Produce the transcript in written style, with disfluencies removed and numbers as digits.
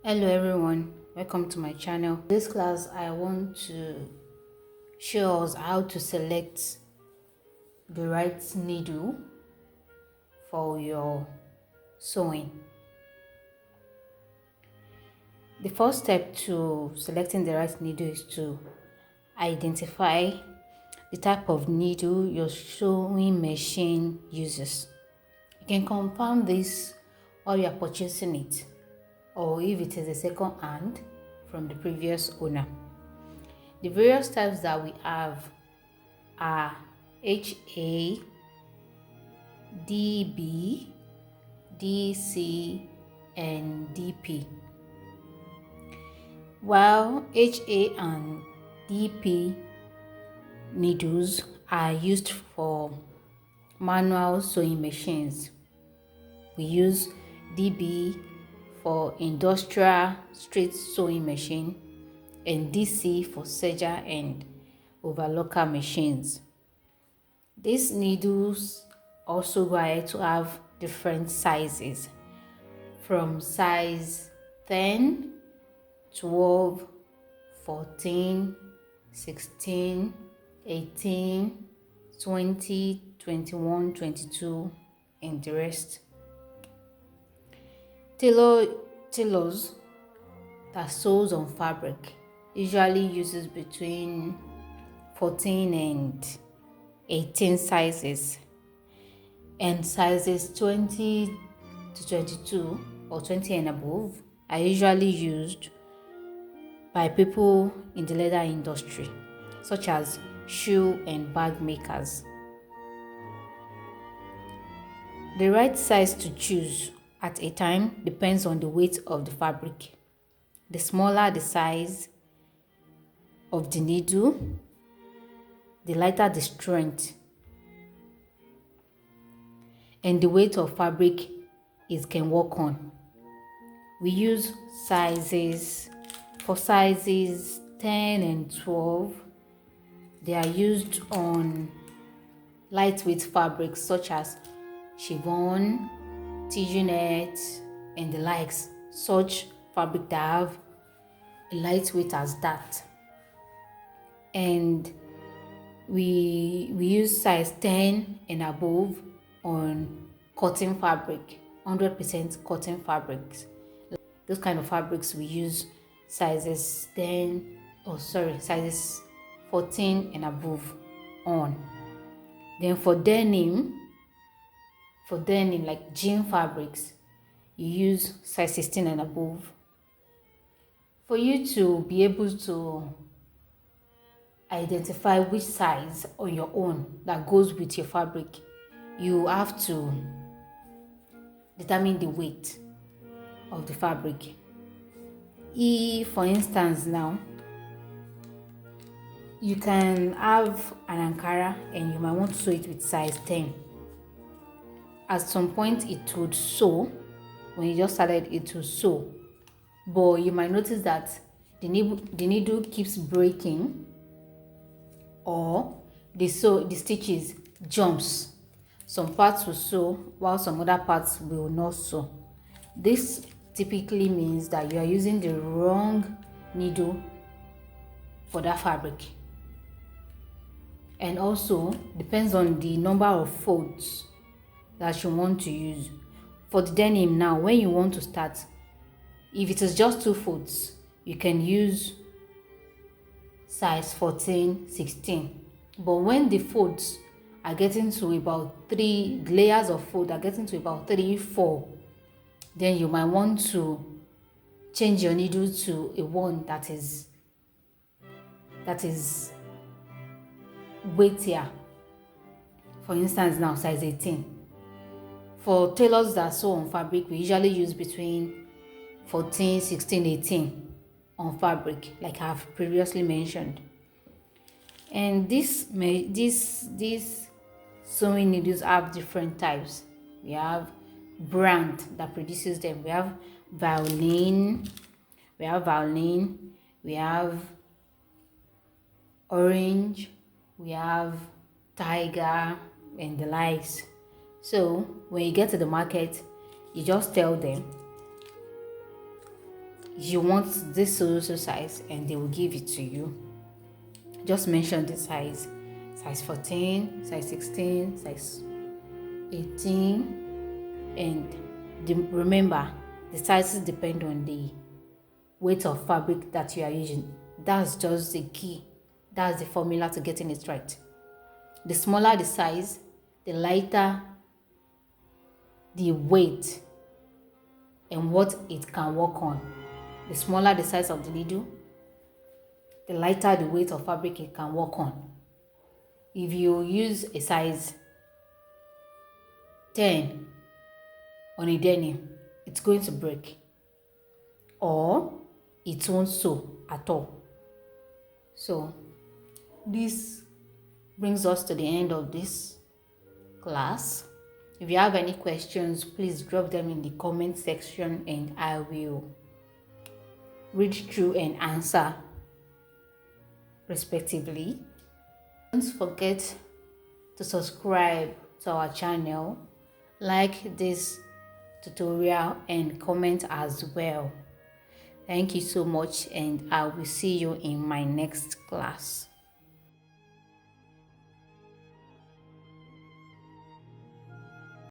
Hello everyone, welcome to my channel. In this class I want to show us how to select the right needle for your sewing. The first step to selecting the right needle is to identify the type of needle your sewing machine uses. You can confirm this while you are purchasing it, or if it is a second hand from the previous owner. The various types that we have are HA, DB, DC, and DP. While HA and DP needles are used for manual sewing machines, we use DB for industrial straight sewing machine and DC for serger and overlocker machines. These needles also go ahead to have different sizes, from size 10, 12, 14, 16, 18, 20, 21, 22, and the rest. Tailors that sews on fabric usually uses between 14 and 18 sizes, and sizes 20 to 22 or 20 and above are usually used by people in the leather industry, such as shoe and bag makers. The right size to choose at a time depends on the weight of the fabric. The smaller the size of the needle, the lighter the strength and the weight of fabric it can work on. We use sizes. For sizes 10 and 12, they are used on lightweight fabrics such as chiffon, net, and the likes. Such fabric that have a lightweight as that. And we use size 10 and above on cotton fabric, 100% cotton fabrics. Those kind of fabrics we use sizes 14 and above on. Then for denim like jean fabrics, you use size 16 and above. For you to be able to identify which size on your own that goes with your fabric, you have to determine the weight of the fabric. If, for instance, now you can have an Ankara and you might want to sew it with size 10. At some point it would sew. When you just started, it will sew, but you might notice that the needle keeps breaking, or the stitches jumps. Some parts will sew while some other parts will not sew. This typically means that you are using the wrong needle for that fabric. And also depends on the number of folds that you want to use. For the denim now, when you want to start, if it is just 2 folds, you can use size 14, 16. But when the folds are getting to about 3, layers of fold are getting to about 3, 4, then you might want to change your needle to a one that is weightier. For instance, now size 18. For tailors that sew on fabric, we usually use between 14, 16, 18 on fabric, like I've previously mentioned. And these sewing needles have different types. We have brand that produces them. We have violin, we have orange, we have tiger, and the likes. So when you get to the market, you just tell them you want this so size and they will give it to you. Just mention the size 14, size 16, size 18, and remember the sizes depend on the weight of fabric that you are using. That's just the key. That's the formula to getting it right. The smaller the size, the lighter the weight and what it can work on. The smaller the size of the needle, the lighter the weight of fabric it can work on. If you use a size 10 on a denim, it's going to break or it won't sew at all. So this brings us to the end of this class. If you have any questions, please drop them in the comment section and I will read through and answer respectively. Don't forget to subscribe to our channel, like this tutorial and comment as well. Thank you so much and I will see you in my next class.